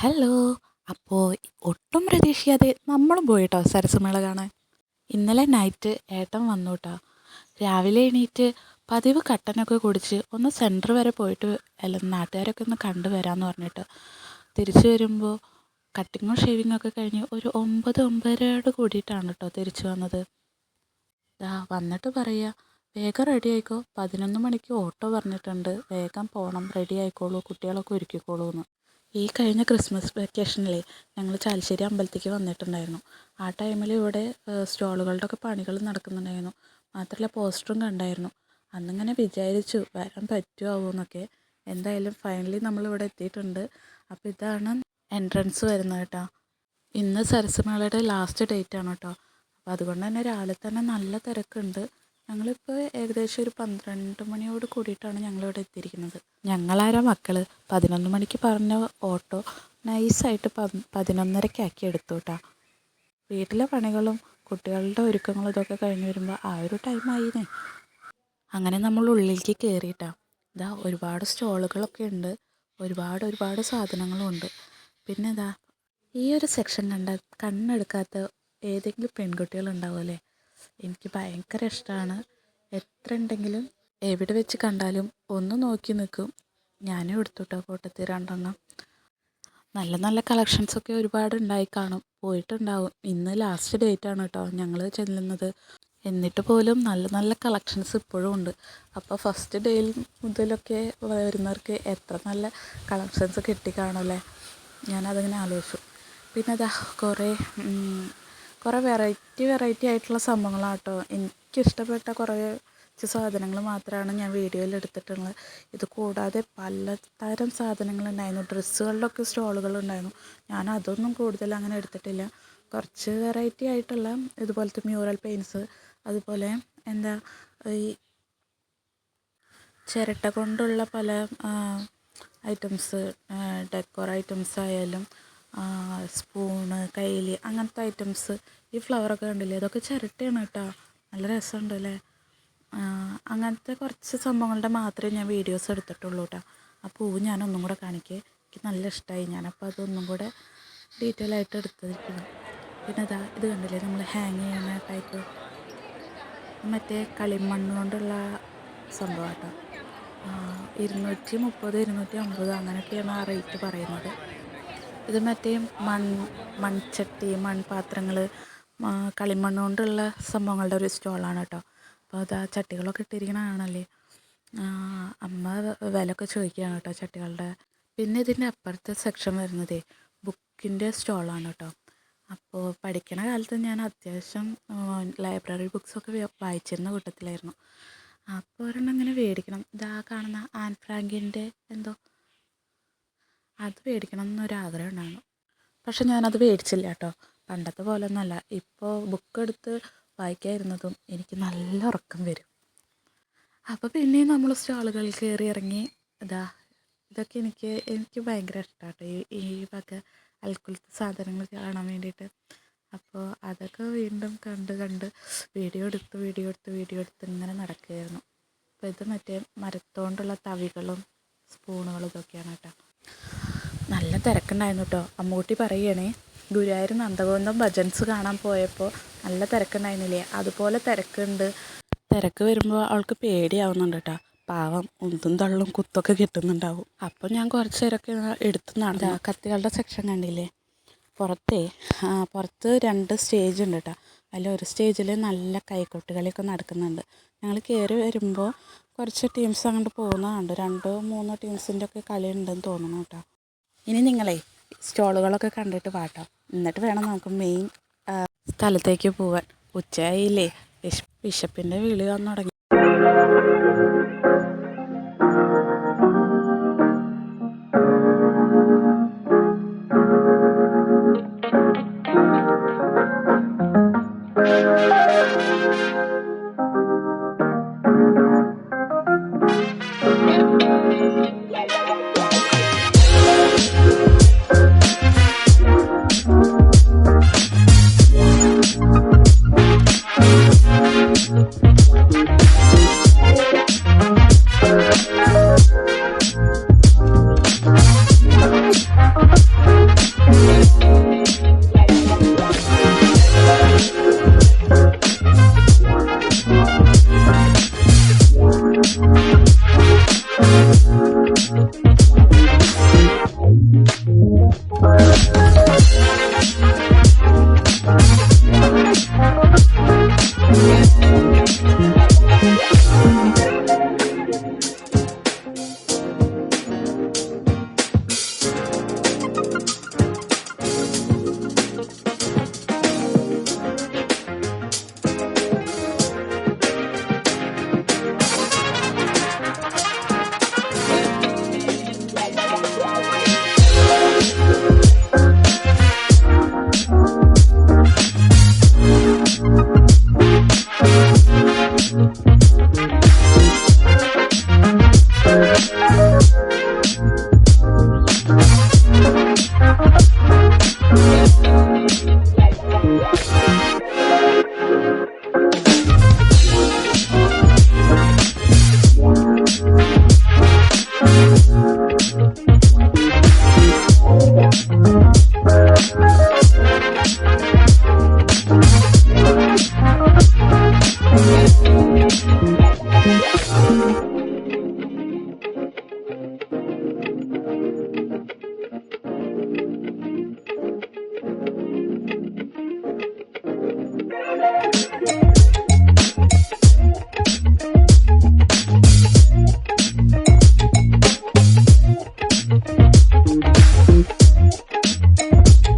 Hello. അപ്പോൾ ഒട്ടും പ്രതീക്ഷിക്കാതെ നമ്മളും പോയിട്ടോ സരസമേള കാണാൻ. ഇന്നലെ നൈറ്റ് ഏട്ടൻ വന്നു കേട്ടോ. രാവിലെ എണീറ്റ് പതിവ് കട്ടനൊക്കെ കുടിച്ച് ഒന്ന് സെൻറ്റർ വരെ പോയിട്ട് നാട്ടുകാരൊക്കെ ഒന്ന് കണ്ടു വരാമെന്ന് പറഞ്ഞിട്ട് തിരിച്ചു വരുമ്പോൾ കട്ടിങ്ങും ഷേവിങ്ങും ഒക്കെ കഴിഞ്ഞ് ഒരു 9-9:30 കൂടിയിട്ടാണ് കേട്ടോ തിരിച്ചു വന്നത്. വന്നിട്ട് പറയുക, വേഗം റെഡി ആയിക്കോ, 11 മണിക്ക് ഓട്ടോ പറഞ്ഞിട്ടുണ്ട്, വേഗം പോകണം, റെഡി ആയിക്കോളൂ, കുട്ടികളൊക്കെ ഒരുക്കിക്കോളൂ എന്ന്. ഈ കഴിഞ്ഞ ക്രിസ്മസ് വെക്കേഷനിലെ ഞങ്ങൾ ചാലിശ്ശേരി അമ്പലത്തേക്ക് വന്നിട്ടുണ്ടായിരുന്നു. ആ ടൈമിൽ ഇവിടെ സ്റ്റോളുകളുടെ ഒക്കെ പണികൾ നടക്കുന്നുണ്ടായിരുന്നു. മാത്രമല്ല പോസ്റ്ററും കണ്ടായിരുന്നു. അന്നിങ്ങനെ വിചാരിച്ചു വരാൻ പറ്റുമോ എന്നൊക്കെ. എന്തായാലും ഫൈനലി നമ്മളിവിടെ എത്തിയിട്ടുണ്ട്. അപ്പോൾ ഇതാണ് എൻട്രൻസ് വരുന്നത് കേട്ടോ. ഇന്ന് സരസമേളയുടെ ലാസ്റ്റ് ഡേറ്റ് ആണ് കേട്ടോ. അപ്പോൾ അതുകൊണ്ട് തന്നെ രാവിലെ തന്നെ നല്ല തിരക്കുണ്ട്. ഞങ്ങളിപ്പോൾ ഏകദേശം ഒരു 12 മണിയോട് കൂടിയിട്ടാണ് ഞങ്ങളിവിടെ എത്തിയിരിക്കുന്നത്. ഞങ്ങളാരാ മക്കൾ 11 മണിക്ക് പറഞ്ഞ ഓട്ടോ നൈസായിട്ട് 11:30 എടുത്തു കേട്ടോ. വീട്ടിലെ പണികളും കുട്ടികളുടെ ഒരുക്കങ്ങളും ഇതൊക്കെ കഴിഞ്ഞ് വരുമ്പോൾ ആ ഒരു ടൈമായിന്നേ. അങ്ങനെ നമ്മൾ ഉള്ളിലേക്ക് കയറിയിട്ടാ. ഒരുപാട് സ്റ്റോളുകളൊക്കെ ഉണ്ട്, ഒരുപാട് സാധനങ്ങളും ഉണ്ട്. പിന്നെ ഈ ഒരു സെക്ഷൻ കണ്ണെടുക്കാത്ത ഏതെങ്കിലും പെൺകുട്ടികളുണ്ടാവുമല്ലേ. എനിക്ക് ഭയങ്കര ഇഷ്ടമാണ്. എത്ര ഉണ്ടെങ്കിലും എവിടെ വെച്ച് കണ്ടാലും ഒന്ന് നോക്കി നിൽക്കും. ഞാനും എടുത്തുട്ടോ കൂട്ടത്തിൽ 2 എണ്ണം. നല്ല നല്ല കളക്ഷൻസൊക്കെ ഒരുപാട് ഉണ്ടായി കാണും, പോയിട്ടുണ്ടാവും. ഇന്ന് ലാസ്റ്റ് ഡേറ്റ് ആണ് കേട്ടോ ഞങ്ങൾ ചെല്ലുന്നത്. എന്നിട്ട് പോലും നല്ല നല്ല കളക്ഷൻസ് ഇപ്പോഴും ഉണ്ട്. അപ്പോൾ ഫസ്റ്റ് ഡേയിൽ മുതലൊക്കെ വരുന്നവർക്ക് എത്ര നല്ല കളക്ഷൻസ് കിട്ടിക്കാണല്ലേ. ഞാനതിങ്ങനെ ആലോചിച്ചു. പിന്നെ കുറേ വെറൈറ്റി ആയിട്ടുള്ള സംഭവങ്ങളാണ് കേട്ടോ. എനിക്കിഷ്ടപ്പെട്ട കുറച്ച് സാധനങ്ങൾ മാത്രമാണ് ഞാൻ വീഡിയോയിൽ എടുത്തിട്ടുള്ളത്. ഇത് കൂടാതെ പലതരം സാധനങ്ങളുണ്ടായിരുന്നു. ഡ്രസ്സുകളിലൊക്കെ സ്റ്റോളുകളുണ്ടായിരുന്നു. ഞാൻ അതൊന്നും കൂടുതൽ അങ്ങനെ എടുത്തിട്ടില്ല. കുറച്ച് വെറൈറ്റി ആയിട്ടുള്ള ഇതുപോലത്തെ മ്യൂറൽ പെയിൻറ്റ്സ്, അതുപോലെ ഈ ചിരട്ട കൊണ്ടുള്ള പല ഐറ്റംസ്, ഡെക്കോർ ഐറ്റംസ് ആയാലും സ്പൂണ്, കയ്യിൽ, അങ്ങനത്തെ ഐറ്റംസ്. ഈ ഫ്ലവറൊക്കെ കണ്ടില്ലേ, അതൊക്കെ ചിരട്ടയാണ് കേട്ടോ. നല്ല രസമുണ്ട് അല്ലേ. അങ്ങനത്തെ കുറച്ച് സംഭവങ്ങളുടെ മാത്രമേ ഞാൻ വീഡിയോസ് എടുത്തിട്ടുള്ളൂ കേട്ടോ. ആ പൂവ് ഞാനൊന്നും കൂടെ കാണിക്കേ, എനിക്ക് നല്ല ഇഷ്ടമായി. ഞാനപ്പോൾ അതൊന്നും കൂടെ ഡീറ്റെയിൽ ആയിട്ട് എടുത്തിരിക്കുന്നു. പിന്നെ ഇത് കണ്ടില്ലേ, നമ്മൾ ഹാങ് ചെയ്യുന്ന ടൈപ്പ് മറ്റേ കളിമണ്ണ് കൊണ്ടുള്ള സംഭവം കേട്ടോ. 230, 250 അങ്ങനെയൊക്കെയാണ് ആ റേറ്റ് പറയുന്നത്. ഇത് മറ്റേ മൺചട്ടി, മൺപാത്രങ്ങൾ, കളിമണ്ണ് കൊണ്ടുള്ള സംഭവങ്ങളുടെ ഒരു സ്റ്റോളാണ് കേട്ടോ. അപ്പോൾ ചട്ടികളൊക്കെ ഇട്ടിരിക്കണതാണല്ലേ. അമ്മ വിലയൊക്കെ ചോദിക്കുകയാണ് കേട്ടോ ചട്ടികളുടെ. പിന്നെ ഇതിൻ്റെ അപ്പുറത്തെ സെക്ഷൻ വരുന്നത് ബുക്കിൻ്റെ സ്റ്റോളാണ് കേട്ടോ. അപ്പോൾ പഠിക്കണ കാലത്ത് ഞാൻ അത്യാവശ്യം ലൈബ്രറി ബുക്സൊക്കെ വായിച്ചിരുന്ന കൂട്ടത്തിലായിരുന്നു. അപ്പോൾ ഒരെണ്ണം ഇങ്ങനെ മേടിക്കണം. കാണുന്ന ആൻ ഫ്രാങ്കിൻ്റെ അത് മേടിക്കണം എന്നൊരാഗ്രഹം ഉണ്ടായിരുന്നു. പക്ഷെ ഞാനത് മേടിച്ചില്ല കേട്ടോ. പണ്ടത്തെ പോലെ ഒന്നുമല്ല. ഇപ്പോൾ ബുക്കെടുത്ത് വായിക്കാതിരുന്നതും എനിക്ക് നല്ല ഉറക്കം വരും. അപ്പോൾ പിന്നെയും നമ്മൾ സ്റ്റാളുകളിൽ കയറി ഇറങ്ങി. ഇതൊക്കെ എനിക്ക് ഭയങ്കര ഇഷ്ടമാട്ടോ, ഈ വക അൽക്കുലത്തെ സാധനങ്ങൾ കാണാൻ വേണ്ടിയിട്ട്. അപ്പോൾ അതൊക്കെ വീണ്ടും കണ്ട് വീഡിയോ എടുത്ത് ഇങ്ങനെ നടക്കുകയായിരുന്നു. അപ്പോൾ ഇത് മറ്റേ മരത്തോണ്ടുള്ള തവികളും സ്പൂണുകളും ഇതൊക്കെയാണ് കേട്ടോ. നല്ല തിരക്കുണ്ടായിരുന്നു കേട്ടോ. അമ്മൂട്ടി പറയുകയാണേ, ഗുരുവായൂർ നന്ദഗോവിന്ദം ഭജൻസ് കാണാൻ പോയപ്പോൾ നല്ല തിരക്കുണ്ടായിരുന്നില്ലേ, അതുപോലെ തിരക്കുണ്ട്. തിരക്ക് വരുമ്പോൾ അവൾക്ക് പേടിയാവുന്നുണ്ട് കേട്ടോ. പാവം ഉന്തും തള്ളും കുത്തൊക്കെ കിട്ടുന്നുണ്ടാവും. അപ്പോൾ ഞാൻ കുറച്ച് നേരമൊക്കെ എടുത്ത് നടന്നു. കത്തികളുടെ സെക്ഷൻ കണ്ടില്ലേ, പുറത്ത് 2 സ്റ്റേജ് ഉണ്ട് കേട്ടോ. അതിലൊരു സ്റ്റേജിൽ നല്ല കൈകൊട്ടുകളിയൊക്കെ നടക്കുന്നുണ്ട്. ഞങ്ങൾ കയറി വരുമ്പോൾ കുറച്ച് ടീംസ് അങ്ങോട്ട് പോകുന്നതുണ്ട്. 2-3 ടീംസിൻ്റെ ഒക്കെ കളി ഉണ്ടെന്ന് തോന്നുന്നു കേട്ടോ. ഇനി നിങ്ങളെ സ്റ്റോളുകളൊക്കെ കണ്ടിട്ട് പാട്ടോ, എന്നിട്ട് വേണം നമുക്ക് മെയിൻ സ്ഥലത്തേക്ക് പോവാൻ. ഉച്ചയായില്ലേ, വിശപ്പിൻ്റെ വിളി വന്നു തുടങ്ങി.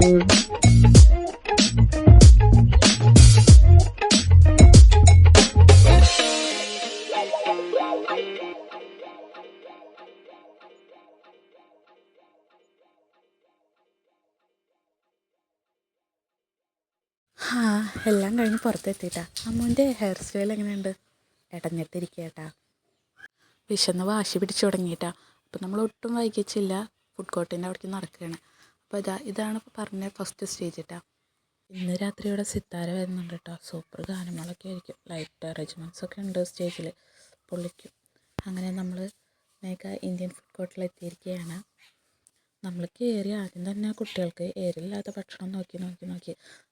ആ എല്ലാം കഴിഞ്ഞ് പുറത്തെത്തിയിട്ടാ. അമ്മുവിൻ്റെ ഹെയർ സ്റ്റൈൽ എങ്ങനെയുണ്ട്? ഇടഞ്ഞിട്ടിരിക്കേട്ടാ. വിശന്ന് വാശി പിടിച്ച് തുടങ്ങിയിട്ടാ. അപ്പം നമ്മൾ ഒട്ടും വൈകിച്ചില്ല, ഫുഡ് കോർട്ടിൻ്റെ അവിടേക്ക് നടക്കുകയാണ്. അപ്പോൾ ഇതാണ് പറഞ്ഞ ഫസ്റ്റ് സ്റ്റേജ് കേട്ടോ. ഇന്ന് രാത്രി ഇവിടെ സിത്താര വരുന്നുണ്ട് കേട്ടോ. സൂപ്പർ ഗാനങ്ങളൊക്കെ ആയിരിക്കും, ലൈറ്റ് അറേഞ്ച്മെൻറ്റ്സ് ഒക്കെ ഉണ്ട് സ്റ്റേജിൽ, പൊള്ളിക്കും. അങ്ങനെ നമ്മൾ മേഘ ഇന്ത്യൻ ഫുഡ് കോർട്ടിൽ എത്തിയിരിക്കുകയാണ്. നമ്മൾ കയറി ആദ്യം തന്നെ കുട്ടികൾക്ക് എരില്ലാത്ത ഭക്ഷണം നോക്കി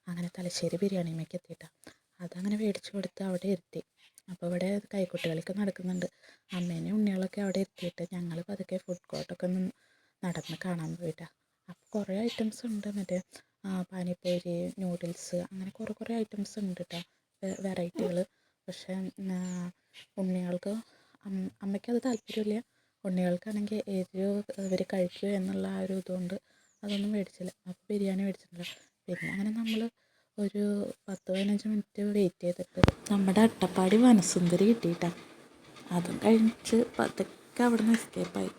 അങ്ങനെ തലശ്ശേരി ബിരിയാണിയുമേക്ക് എത്തിയിട്ടാണ്. അതങ്ങനെ മേടിച്ച് കൊടുത്ത് അവിടെ ഇരുത്തി. അപ്പോൾ ഇവിടെ കൈക്കുട്ടികളൊക്കെ നടക്കുന്നുണ്ട്. അമ്മേനെയും ഉണ്ണികളൊക്കെ അവിടെ ഇരുത്തിയിട്ട് ഞങ്ങൾ പതുക്കെ ഫുഡ് കോർട്ടൊക്കെ ഒന്ന് നടന്ന് കാണാൻ പോയിട്ടാണ്. അപ്പോൾ കുറേ ഐറ്റംസ് ഉണ്ട്, മറ്റേ പാനിപ്പൂരി, നൂഡിൽസ്, അങ്ങനെ കുറേ ഐറ്റംസ് ഉണ്ട് കേട്ടോ, വെറൈറ്റികൾ. പക്ഷേ ഉണ്ണികൾക്ക് അമ്മയ്ക്കത് താല്പര്യമില്ല. ഉണ്ണികൾക്കാണെങ്കിൽ എരിവ് ഇവർ കഴിക്കുക എന്നുള്ള ആ ഒരു ഇതുകൊണ്ട് അതൊന്നും മേടിച്ചില്ല. അപ്പോൾ ബിരിയാണി മേടിച്ചിട്ടില്ല. പിന്നെ അങ്ങനെ നമ്മൾ ഒരു 10-15 മിനിറ്റ് വെയിറ്റ് ചെയ്തിട്ട് നമ്മുടെ അട്ടപ്പാടി വനസുന്ദരി കിട്ടിയിട്ടാണ്. അതും കഴിച്ച് പതുക്കെ അവിടെ നിന്ന് എസ്കേപ്പായി.